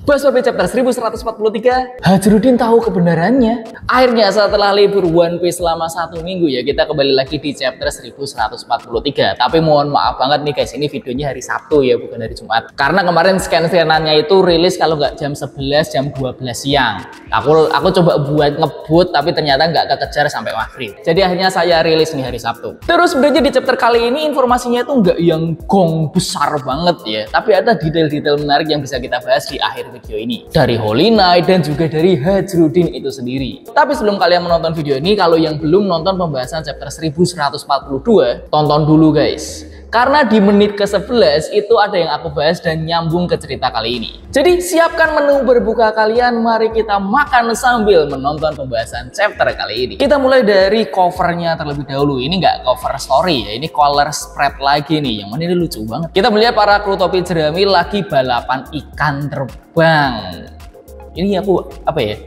Bahas Babi chapter 1143, Hajrudin tahu kebenarannya. Akhirnya setelah libur One Piece selama 1 minggu ya, kita kembali lagi di chapter 1143. Tapi mohon maaf banget nih guys, ini videonya hari Sabtu ya, bukan hari Jumat. Karena kemarin scan-scanannya itu rilis kalau nggak jam 11, jam 12 siang. Aku coba buat ngebut, tapi ternyata nggak kekejar sampai maghrib. Jadi akhirnya saya rilis nih hari Sabtu. Terus sebenarnya di chapter kali ini informasinya itu nggak yang gong besar banget ya, tapi ada detail-detail menarik yang bisa kita bahas di akhir video ini dari Holy Knight dan juga dari Hajrudin itu sendiri. Tapi sebelum kalian menonton video ini, kalau yang belum nonton pembahasan chapter 1142, tonton dulu guys. Karena di menit ke-11 itu ada yang aku bahas dan nyambung ke cerita kali ini. Jadi siapkan menu berbuka kalian, mari kita makan sambil menonton pembahasan chapter kali ini. Kita mulai dari covernya terlebih dahulu. Ini nggak cover story ya, ini color spread lagi nih. Yang mana ini lucu banget. Kita melihat para kru topi jerami lagi balapan ikan terbang. Ini aku apa ya?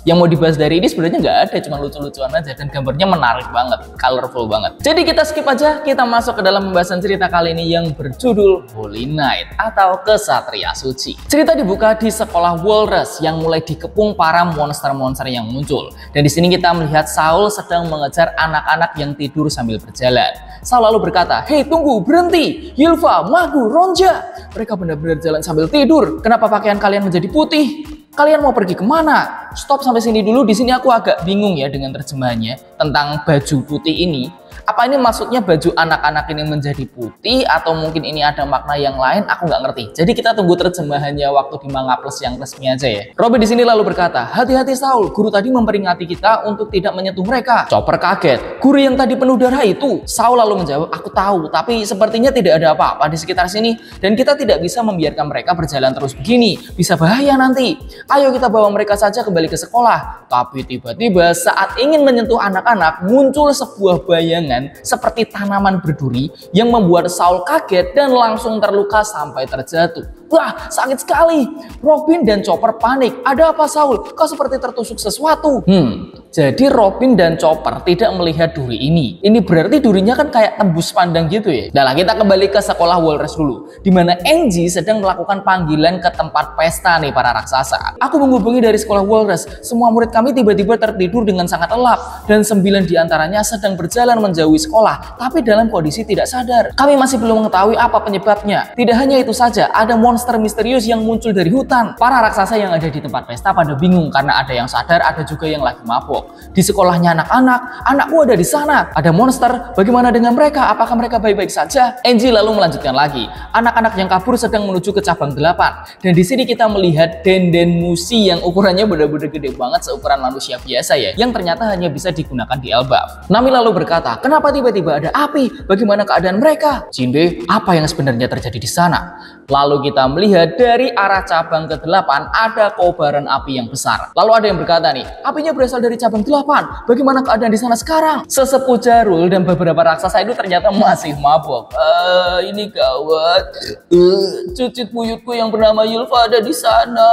Yang mau dibahas dari ini sebenarnya nggak ada, cuma lucu-lucuan aja dan gambarnya menarik banget, colorful banget. Jadi kita skip aja, kita masuk ke dalam pembahasan cerita kali ini yang berjudul Holy Knight atau Kesatria Suci. Cerita dibuka di sekolah Walrus yang mulai dikepung para monster-monster yang muncul. Dan di sini kita melihat Saul sedang mengejar anak-anak yang tidur sambil berjalan. Saul lalu berkata, "Hei tunggu, berhenti, Ylva, Magu, Ronja. Mereka benar-benar jalan sambil tidur. Kenapa pakaian kalian menjadi putih? Kalian mau pergi kemana? Stop sampai sini dulu." Di sini aku agak bingung ya dengan terjemahannya tentang baju putih ini. Apa ini maksudnya baju anak-anak ini menjadi putih atau mungkin ini ada makna yang lain? Aku nggak ngerti. Jadi kita tunggu terjemahannya waktu di Manga Plus yang resmi aja ya. Robin di sini lalu berkata, "Hati-hati Saul, guru tadi memperingati kita untuk tidak menyentuh mereka." Chopper kaget. "Guru yang tadi penuh darah itu?" Saul lalu menjawab, "Aku tahu, tapi sepertinya tidak ada apa-apa di sekitar sini dan kita tidak bisa membiarkan mereka berjalan terus begini. Bisa bahaya nanti. Ayo kita bawa mereka saja kembali ke sekolah." Tapi tiba-tiba saat ingin menyentuh anak-anak, muncul sebuah bayangan seperti tanaman berduri yang membuat Saul kaget dan langsung terluka sampai terjatuh. Wah, sakit sekali. Robin dan Chopper panik. "Ada apa Saul? Kau seperti tertusuk sesuatu." Jadi Robin dan Chopper tidak melihat duri ini. Ini berarti durinya kan kayak tembus pandang gitu ya. Nah, kita kembali ke sekolah Walrus dulu, di mana Angie sedang melakukan panggilan ke tempat pesta nih para raksasa. "Aku menghubungi dari sekolah Walrus. Semua murid kami tiba-tiba tertidur dengan sangat lelap dan 9 diantaranya sedang berjalan menjauhi sekolah, tapi dalam kondisi tidak sadar. Kami masih belum mengetahui apa penyebabnya. Tidak hanya itu saja, ada monster misterius yang muncul dari hutan." Para raksasa yang ada di tempat pesta pada bingung karena ada yang sadar, ada juga yang lagi mabuk. Di sekolahnya anak-anak, "Anakku ada di sana. Ada monster. Bagaimana dengan mereka? Apakah mereka baik-baik saja?" Angie lalu melanjutkan lagi. Anak-anak yang kabur sedang menuju ke cabang 8. Dan di sini kita melihat Denden Musi yang ukurannya benar-benar gede banget, seukuran manusia biasa ya, yang ternyata hanya bisa digunakan di Elbaf. Nami lalu berkata, "Kenapa tiba-tiba ada api? Bagaimana keadaan mereka?" "Jinbe, apa yang sebenarnya terjadi di sana?" Lalu kita melihat dari arah cabang ke-8 ada kobaran api yang besar. Lalu ada yang berkata nih, "Apinya berasal dari cabang 8. Bagaimana keadaan di sana sekarang?" Sesepuh Jarul dan beberapa raksasa itu ternyata masih mabuk. Ini gawat. Cucit buyutku yang bernama Ylva ada di sana."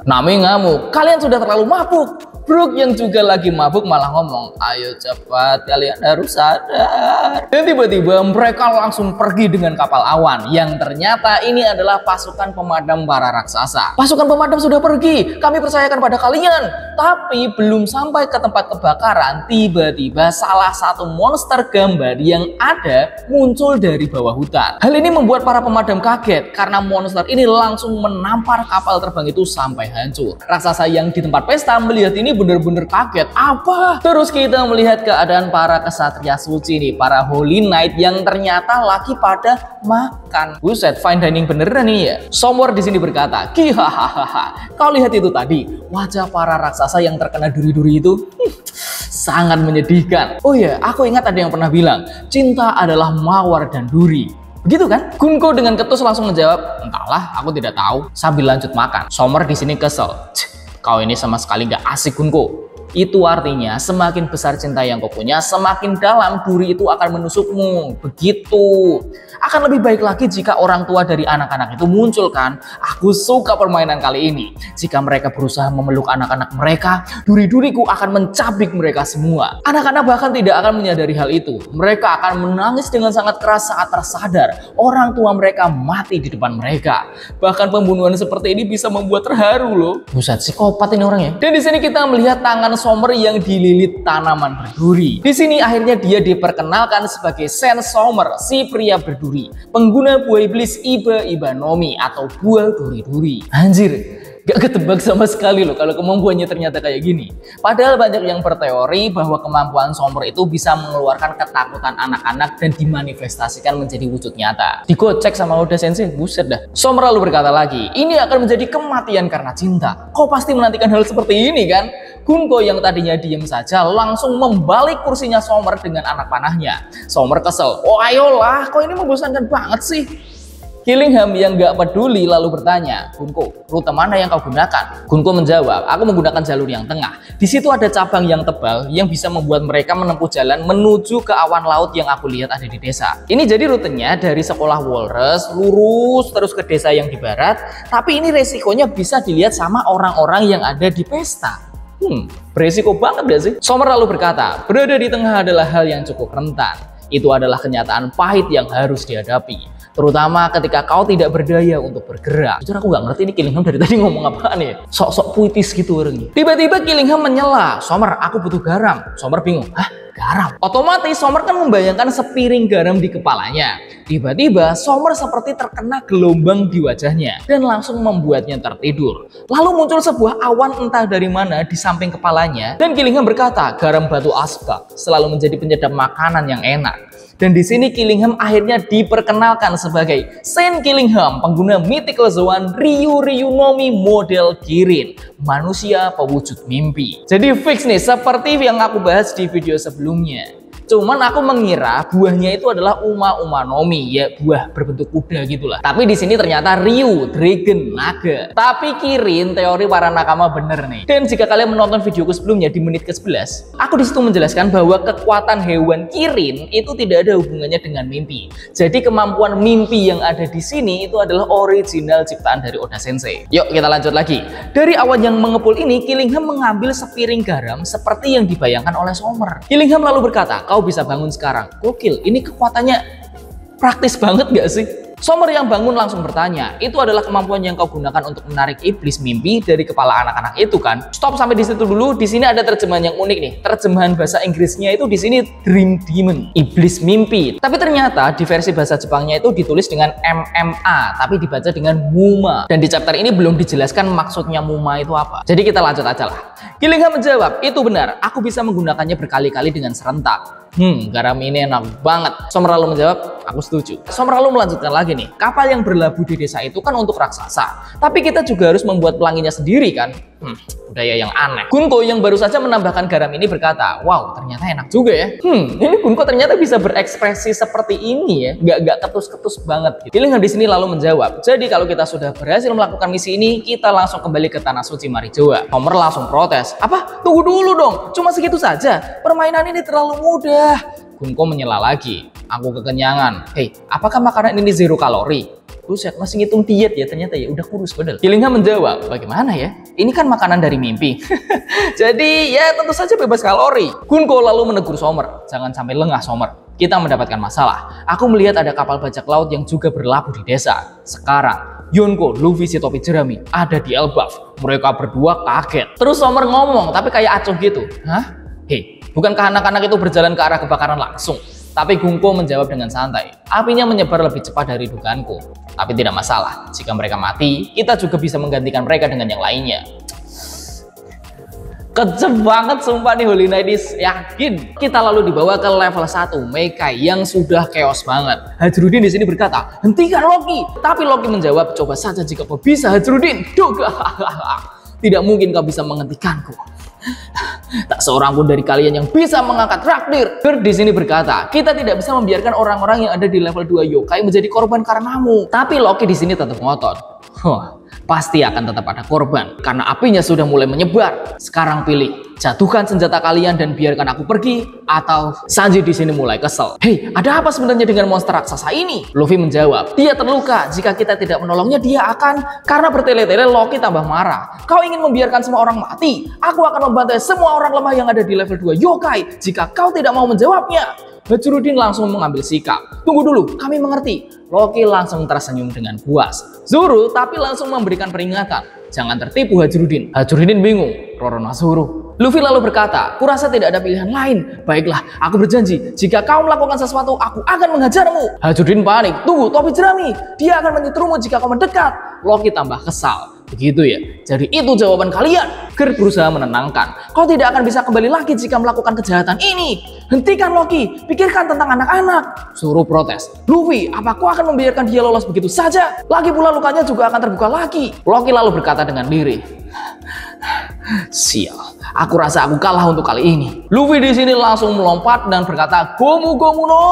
Nami ngamuk, "Kalian sudah terlalu mabuk." Brook yang juga lagi mabuk malah ngomong, "Ayo cepat, kalian harus sadar." Dan tiba-tiba mereka langsung pergi dengan kapal awan yang ternyata ini adalah pasukan pemadam para raksasa. "Pasukan pemadam sudah pergi, kami percayakan pada kalian." Tapi belum sampai ke tempat kebakaran, tiba-tiba salah satu monster gambar yang ada muncul dari bawah hutan. Hal ini membuat para pemadam kaget karena monster ini langsung menampar kapal terbang itu sampai hancur. Raksasa yang di tempat pesta melihat ini bener-bener kaget. Apa? Terus kita melihat keadaan para kesatria suci nih, para Holy Knight yang ternyata lagi pada makan. Buset, fine dining beneran nih ya. Somewhere di sini berkata, "Kihahaha, kau lihat itu tadi, wajah para raksasa yang terkena duri-duri itu sangat menyedihkan." Oh ya, aku ingat ada yang pernah bilang, cinta adalah mawar dan duri. Begitu kan? Kunko dengan ketus langsung menjawab, "Entahlah, aku tidak tahu," sambil lanjut makan. Somewhere di sini kesel. "Kau ini sama sekali gak asik Kunko." Itu artinya semakin besar cinta yang kau punya, semakin dalam duri itu akan menusukmu. Begitu. Akan lebih baik lagi jika orang tua dari anak-anak itu muncul kan. Aku suka permainan kali ini. Jika mereka berusaha memeluk anak-anak mereka, duri-duriku akan mencabik mereka semua. Anak-anak bahkan tidak akan menyadari hal itu. Mereka akan menangis dengan sangat keras saat tersadar orang tua mereka mati di depan mereka. Bahkan pembunuhan seperti ini bisa membuat terharu loh. Buset, psikopat ini orangnya. Dan di sini kita melihat tangan Sommer yang dililit tanaman berduri. Di sini akhirnya dia diperkenalkan sebagai Sen Sommer, si pria berduri, pengguna buah iblis Iba Nomi atau buah duri-duri. Anjir, gak ketebak sama sekali loh kalau kemampuannya ternyata kayak gini. Padahal banyak yang berteori bahwa kemampuan Sommer itu bisa mengeluarkan ketakutan anak-anak dan dimanifestasikan menjadi wujud nyata. Digocek sama Oda Sensei, buset dah. Sommer lalu berkata lagi, ini akan menjadi kematian karena cinta. Kau pasti menantikan hal seperti ini kan? Gunko yang tadinya diem saja langsung membalik kursinya Sommer dengan anak panahnya. Sommer kesel, oh ayolah, kok ini membosankan banget sih. Killingham yang gak peduli lalu bertanya, Gunko, rute mana yang kau gunakan? Gunko menjawab, aku menggunakan jalur yang tengah. Di situ ada cabang yang tebal yang bisa membuat mereka menempuh jalan menuju ke awan laut yang aku lihat ada di desa. Ini jadi rutenya dari sekolah Walrus lurus terus ke desa yang di barat, tapi ini resikonya bisa dilihat sama orang-orang yang ada di pesta. Beresiko banget gak sih? Sommer lalu berkata, berada di tengah adalah hal yang cukup rentan. Itu adalah kenyataan pahit yang harus dihadapi. Terutama ketika kau tidak berdaya untuk bergerak. Jujur aku gak ngerti ini Killingham dari tadi ngomong apaan ya. Sok-sok puitis gitu orangnya. Tiba-tiba Killingham menyela. Sommer, aku butuh garam. Sommer bingung. Hah? Garam? Otomatis Sommer kan membayangkan sepiring garam di kepalanya. Tiba-tiba Sommer seperti terkena gelombang di wajahnya dan langsung membuatnya tertidur. Lalu muncul sebuah awan entah dari mana di samping kepalanya dan Killingham berkata, garam batu asbak selalu menjadi penyedap makanan yang enak. Dan di sini Killingham akhirnya diperkenalkan sebagai Sen Killingham, pengguna mythical zone Ryu Nomi model Kirin, manusia pewujud mimpi. Jadi fix nih, seperti yang aku bahas di video sebelumnya. Cuman aku mengira buahnya itu adalah Uma Nomi, ya buah berbentuk kuda gitulah. Tapi di sini ternyata Ryu, dragon, naga. Tapi Kirin, teori para nakama bener nih. Dan jika kalian menonton videoku sebelumnya di menit ke-11, aku disitu menjelaskan bahwa kekuatan hewan Kirin itu tidak ada hubungannya dengan mimpi. Jadi kemampuan mimpi yang ada di sini itu adalah original ciptaan dari Oda Sensei. Yuk kita lanjut lagi. Dari awan yang mengepul ini, Killingham mengambil sepiring garam seperti yang dibayangkan oleh Sommer. Killingham lalu berkata, kau bisa bangun sekarang. Gokil, ini kekuatannya praktis banget gak sih? Sommer yang bangun langsung bertanya, itu adalah kemampuan yang kau gunakan untuk menarik iblis mimpi dari kepala anak-anak itu kan? Stop sampai di situ dulu. Di sini ada terjemahan yang unik nih. Terjemahan bahasa Inggrisnya itu di sini Dream Demon, iblis mimpi. Tapi ternyata di versi bahasa Jepangnya itu ditulis dengan MMA, tapi dibaca dengan Muma. Dan di chapter ini belum dijelaskan maksudnya Muma itu apa. Jadi kita lanjut aja lah. Killingham menjawab, itu benar. Aku bisa menggunakannya berkali-kali dengan serentak. Garam ini enak banget. Sommer lalu menjawab, aku setuju. Sommer lalu melanjutkan lagi nih, kapal yang berlabuh di desa itu kan untuk raksasa, tapi kita juga harus membuat pelanginya sendiri kan? Budaya yang aneh. Gunko yang baru saja menambahkan garam ini berkata, wow ternyata enak juga ya. Ini Gunko ternyata bisa berekspresi seperti ini ya, gak ketus-ketus banget gitu. Killingham di sini lalu menjawab, jadi kalau kita sudah berhasil melakukan misi ini, kita langsung kembali ke tanah suci Marijoa. Sommer langsung protes, apa? Tunggu dulu dong, cuma segitu saja, permainan ini terlalu mudah. Gunko menyela lagi, aku kekenyangan. Hei, apakah makanan ini 0 kalori? Buset, masih ngitung diet ya ternyata ya, udah kurus padahal. Killingham menjawab, bagaimana ya? Ini kan makanan dari mimpi. Jadi ya tentu saja bebas kalori. Gunko lalu menegur Sommer, jangan sampai lengah Sommer. Kita mendapatkan masalah. Aku melihat ada kapal bajak laut yang juga berlabuh di desa. Sekarang Yonko, Luffy, si topi jerami ada di Elbaf. Mereka berdua kaget. Terus Sommer ngomong tapi kayak acuh gitu. Hah? Hei, bukankah anak-anak itu berjalan ke arah kebakaran langsung? Tapi Gunko menjawab dengan santai, apinya menyebar lebih cepat dari dugaanku. Tapi tidak masalah, jika mereka mati, kita juga bisa menggantikan mereka dengan yang lainnya. Kejam banget sumpah nih Holy Knights, yakin. Kita lalu dibawa ke level 1, Meikai yang sudah chaos banget. Hajrudin di sini berkata, hentikan Loki. Tapi Loki menjawab, coba saja jika kau bisa Hajrudin. Tidak mungkin kau bisa menghentikanku. Tak seorang pun dari kalian yang bisa mengangkat Raknir. Di sini berkata, kita tidak bisa membiarkan orang-orang yang ada di level 2 yokai menjadi korban karenamu. Tapi Loki di sini tetap ngotot. Pasti akan tetap ada korban karena apinya sudah mulai menyebar. Sekarang pilih, Jatuhkan senjata kalian dan biarkan aku pergi, atau Sanji di sini mulai kesel. Hei, ada apa sebenarnya dengan monster raksasa ini? Luffy menjawab, dia terluka. Jika kita tidak menolongnya, dia akan... Karena bertele-tele, Loki tambah marah. Kau ingin membiarkan semua orang mati? Aku akan membantai semua orang lemah yang ada di level 2 yokai jika kau tidak mau menjawabnya. Hajrudin langsung mengambil sikap. Tunggu dulu, kami mengerti. Loki langsung tersenyum dengan puas. Zoro tapi langsung memberikan peringatan. Jangan tertipu Hajrudin. Hajrudin bingung. Roronoa Zoro. Luffy lalu berkata, kurasa tidak ada pilihan lain. Baiklah, aku berjanji, jika kau melakukan sesuatu, aku akan menghajarmu. Hajrudin panik. Tunggu, topi jerami. Dia akan menyetrumu jika kau mendekat. Loki tambah kesal. Begitu ya, jadi itu jawaban kalian. Garp berusaha menenangkan. Kau tidak akan bisa kembali lagi jika melakukan kejahatan ini. Hentikan Loki, pikirkan tentang anak-anak. Zoro protes. Luffy, apa kau akan membiarkan dia lolos begitu saja? Lagi pula lukanya juga akan terbuka lagi. Loki lalu berkata dengan lirih. Sial, aku rasa aku kalah untuk kali ini. Luffy di sini langsung melompat dan berkata, Gomu Gomu no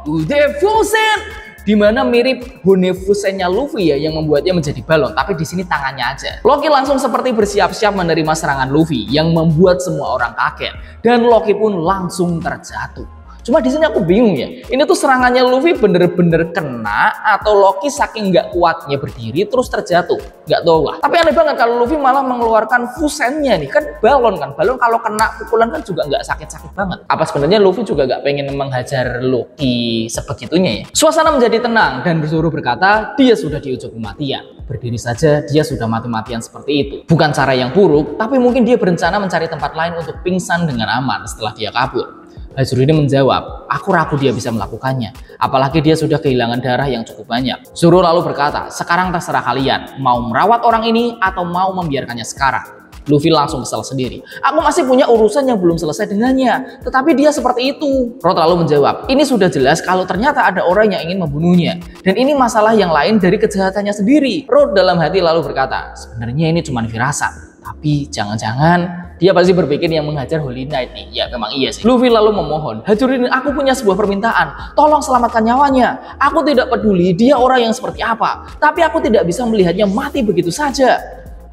Udefusen. Dimana mirip Honefusennya Luffy ya yang membuatnya menjadi balon, tapi di sini tangannya aja. Loki langsung seperti bersiap-siap menerima serangan Luffy yang membuat semua orang kaget dan Loki pun langsung terjatuh. Cuma di sini aku bingung ya, ini tuh serangannya Luffy bener-bener kena atau Loki saking nggak kuatnya berdiri terus terjatuh, nggak tahu lah. Tapi aneh banget kalau Luffy malah mengeluarkan fusennya nih, kan balon kalau kena pukulan kan juga nggak sakit-sakit banget. Apa sebenarnya Luffy juga nggak pengen menghajar Loki sebegitunya ya? Suasana menjadi tenang dan Zoro berkata dia sudah di ujung kematian. Berdiri saja dia sudah mati-matian seperti itu. Bukan cara yang buruk, tapi mungkin dia berencana mencari tempat lain untuk pingsan dengan aman setelah dia kabur. Hajrudin menjawab, aku ragu dia bisa melakukannya, apalagi dia sudah kehilangan darah yang cukup banyak. Zoro lalu berkata, sekarang terserah kalian, mau merawat orang ini atau mau membiarkannya sekarang. Luffy langsung kesal sendiri. Aku masih punya urusan yang belum selesai dengannya, tetapi dia seperti itu. Rod lalu menjawab, ini sudah jelas kalau ternyata ada orang yang ingin membunuhnya, dan ini masalah yang lain dari kejahatannya sendiri. Rod dalam hati lalu berkata, sebenarnya ini cuma firasat, tapi jangan-jangan dia pasti berpikir yang menghajar Holy Knight nih. Ya memang iya sih. Luffy lalu memohon, Hajrudin, aku punya sebuah permintaan. Tolong selamatkan nyawanya. Aku tidak peduli dia orang yang seperti apa, tapi aku tidak bisa melihatnya mati begitu saja.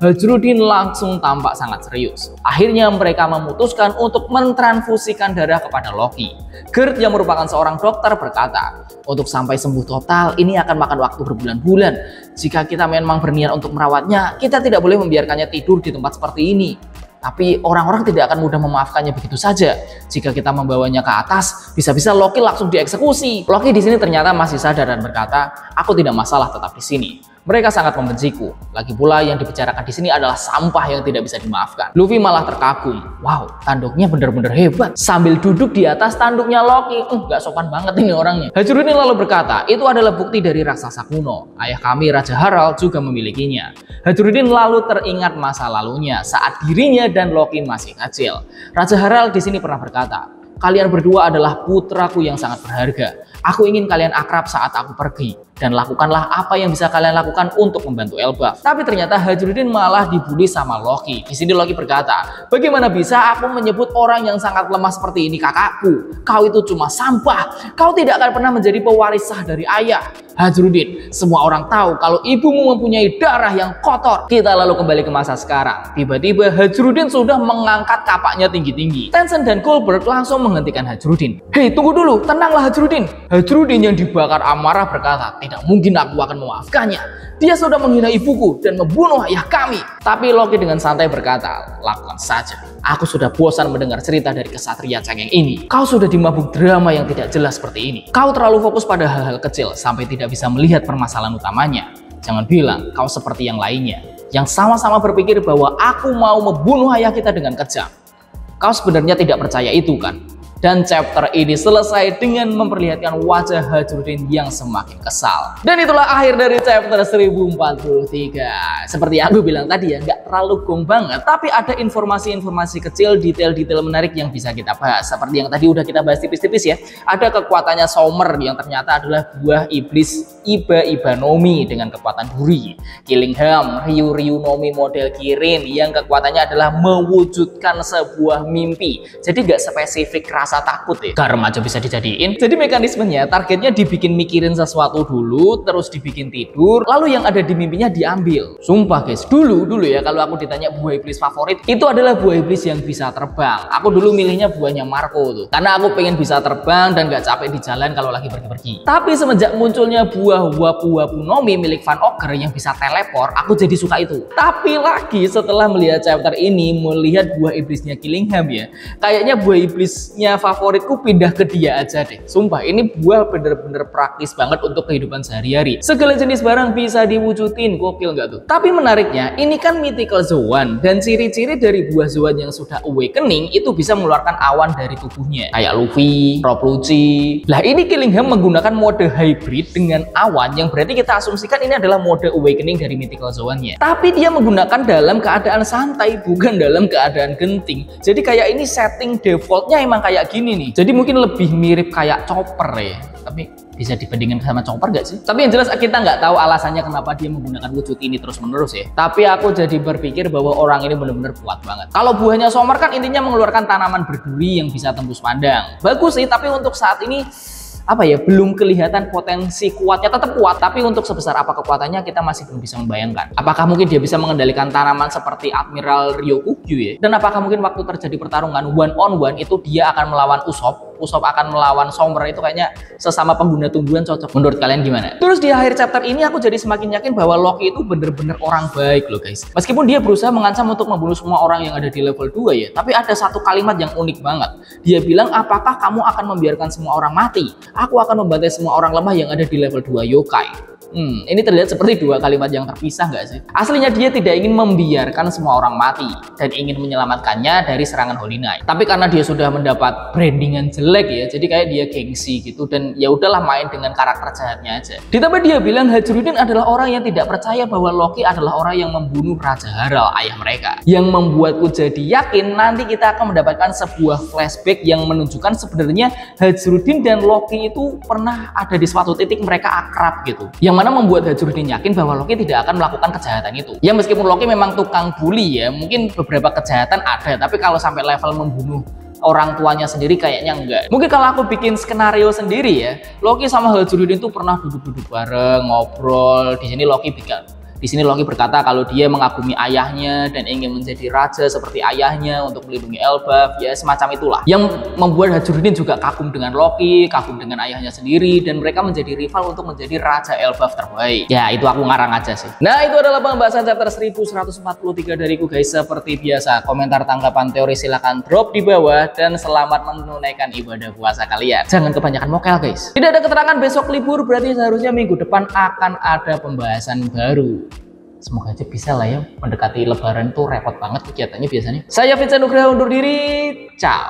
Hajrudin langsung tampak sangat serius. Akhirnya mereka memutuskan untuk mentransfusikan darah kepada Loki. Garp yang merupakan seorang dokter berkata, untuk sampai sembuh total ini akan makan waktu berbulan-bulan. Jika kita memang berniat untuk merawatnya, kita tidak boleh membiarkannya tidur di tempat seperti ini. Tapi orang-orang tidak akan mudah memaafkannya begitu saja. Jika kita membawanya ke atas, bisa-bisa Loki langsung dieksekusi. Loki di sini ternyata masih sadar dan berkata, aku tidak masalah tetap di sini. Mereka sangat membenciku. Lagi pula yang dibicarakan di sini adalah sampah yang tidak bisa dimaafkan. Luffy malah terkagum. Wow, tanduknya bener-bener hebat. Sambil duduk di atas tanduknya Loki. Gak sopan banget ini orangnya. Hajrudin lalu berkata, itu adalah bukti dari raksasa kuno. Ayah kami Raja Harald juga memilikinya. Hajrudin lalu teringat masa lalunya saat dirinya dan Loki masih kecil. Raja Harald di sini pernah berkata, kalian berdua adalah putraku yang sangat berharga. Aku ingin kalian akrab saat aku pergi. Dan lakukanlah apa yang bisa kalian lakukan untuk membantu Elbaf. Tapi ternyata Hajrudin malah dibully sama Loki. Di sini Loki berkata, bagaimana bisa aku menyebut orang yang sangat lemah seperti ini kakakku? Kau itu cuma sampah. Kau tidak akan pernah menjadi pewaris sah dari ayah. Hajrudin, semua orang tahu kalau ibumu mempunyai darah yang kotor. Kita lalu kembali ke masa sekarang. Tiba-tiba Hajrudin sudah mengangkat kapaknya tinggi-tinggi. Tencent dan Colbert langsung menghentikan Hajrudin. Hei, tunggu dulu, tenanglah Hajrudin. Hajrudin yang dibakar amarah berkata, tidak mungkin aku akan memaafkannya. Dia sudah menghina ibuku dan membunuh ayah kami. Tapi Loki dengan santai berkata, lakukan saja. Aku sudah bosan mendengar cerita dari kesatria cengeng ini. Kau sudah dimabuk drama yang tidak jelas seperti ini. Kau terlalu fokus pada hal-hal kecil sampai tidak bisa melihat permasalahan utamanya. Jangan bilang kau seperti yang lainnya, yang sama-sama berpikir bahwa aku mau membunuh ayah kita dengan kejam. Kau sebenarnya tidak percaya itu kan? Dan chapter ini selesai dengan memperlihatkan wajah Hajrudin yang semakin kesal. Dan itulah akhir dari chapter 1043. Seperti yang aku bilang tadi ya, nggak terlalu gong banget, tapi ada informasi-informasi kecil, detail-detail menarik yang bisa kita bahas. Seperti yang tadi udah kita bahas tipis-tipis ya. Ada kekuatannya Sommer yang ternyata adalah buah iblis Iba Nomi dengan kekuatan duri. Killingham, Ryu Nomi model Kirin yang kekuatannya adalah mewujudkan sebuah mimpi. Jadi nggak spesifik ras rasa takut ya. Garam aja bisa dijadiin. Jadi mekanismenya targetnya dibikin mikirin sesuatu dulu, terus dibikin tidur, lalu yang ada di mimpinya diambil. Sumpah guys, dulu ya kalau aku ditanya buah iblis favorit, itu adalah buah iblis yang bisa terbang. Aku dulu milihnya buahnya Marco tuh, karena aku pengen bisa terbang dan gak capek di jalan kalau lagi pergi-pergi. Tapi semenjak munculnya buah Wapu-Wapu Nomi milik Van Ogre yang bisa teleport, aku jadi suka itu. Tapi lagi setelah melihat chapter ini, melihat buah iblisnya Killingham ya, kayaknya buah iblisnya favoritku pindah ke dia aja deh. Sumpah ini buah bener-bener praktis banget untuk kehidupan sehari-hari. Segala jenis barang bisa diwujudin, gokil nggak tuh? Tapi menariknya, ini kan mythical Zoan, dan ciri-ciri dari buah Zoan yang sudah awakening itu bisa mengeluarkan awan dari tubuhnya, kayak Luffy, Rob Lucci. Lah ini Killingham menggunakan mode hybrid dengan awan, yang berarti kita asumsikan ini adalah mode awakening dari mythical Zoan-nya. Tapi dia menggunakan dalam keadaan santai, bukan dalam keadaan genting. Jadi kayak ini setting defaultnya emang kayak gini nih. Jadi mungkin lebih mirip kayak Chopper ya. Tapi bisa dibandingkan sama Chopper gak sih? Tapi yang jelas kita nggak tahu alasannya kenapa dia menggunakan wujud ini terus-menerus ya. Tapi aku jadi berpikir bahwa orang ini benar-benar kuat banget. Kalau buahnya Sommer kan intinya mengeluarkan tanaman berduri yang bisa tembus pandang. Bagus sih, tapi untuk saat ini apa ya, belum kelihatan potensi kuatnya. Tetap kuat, tapi untuk sebesar apa kekuatannya kita masih belum bisa membayangkan. Apakah mungkin dia bisa mengendalikan tanaman seperti Admiral Ryokugyu ya? Dan apakah mungkin waktu terjadi pertarungan one on one itu dia akan melawan Usopp akan melawan Sommer? Itu kayaknya sesama pengguna tumbuhan cocok. Menurut kalian gimana? Terus di akhir chapter ini aku jadi semakin yakin bahwa Loki itu bener-bener orang baik loh guys. Meskipun dia berusaha mengancam untuk membunuh semua orang yang ada di level 2 ya, tapi ada satu kalimat yang unik banget. Dia bilang, apakah kamu akan membiarkan semua orang mati? Aku akan membantai semua orang lemah yang ada di level 2 yokai. Ini terlihat seperti dua kalimat yang terpisah nggak sih? Aslinya dia tidak ingin membiarkan semua orang mati dan ingin menyelamatkannya dari serangan Holy Knight. Tapi karena dia sudah mendapat brandingan jelek ya, jadi kayak dia gengsi gitu, dan ya udahlah main dengan karakter jahatnya aja. Ditambah dia bilang Hajrudin adalah orang yang tidak percaya bahwa Loki adalah orang yang membunuh Raja Harald, ayah mereka. Yang membuatku jadi yakin nanti kita akan mendapatkan sebuah flashback yang menunjukkan sebenarnya Hajrudin dan Loki itu pernah ada di suatu titik mereka akrab gitu. Yang mana membuat Hajrudin yakin bahwa Loki tidak akan melakukan kejahatan itu. Ya meskipun Loki memang tukang bully ya, mungkin beberapa kejahatan ada, tapi kalau sampai level membunuh orang tuanya sendiri kayaknya enggak. Mungkin kalau aku bikin skenario sendiri ya, Loki sama Hajrudin tuh pernah duduk-duduk bareng, ngobrol. Di sini Loki berkata kalau dia mengagumi ayahnya dan ingin menjadi raja seperti ayahnya untuk melindungi Elbaf, ya semacam itulah. Yang membuat Hajrudin juga kagum dengan Loki, kagum dengan ayahnya sendiri, dan mereka menjadi rival untuk menjadi raja Elbaf terbaik. Ya itu aku ngarang aja sih. Nah itu adalah pembahasan chapter 1143 dariku guys. Seperti biasa, komentar tanggapan teori silahkan drop di bawah, dan selamat menunaikan ibadah puasa kalian. Jangan kebanyakan mokel guys. Tidak ada keterangan besok libur, berarti seharusnya minggu depan akan ada pembahasan baru. Semoga aja bisa lah ya, mendekati lebaran tuh repot banget kegiatannya biasanya. Saya Vincent Nugraha undur diri, ciao.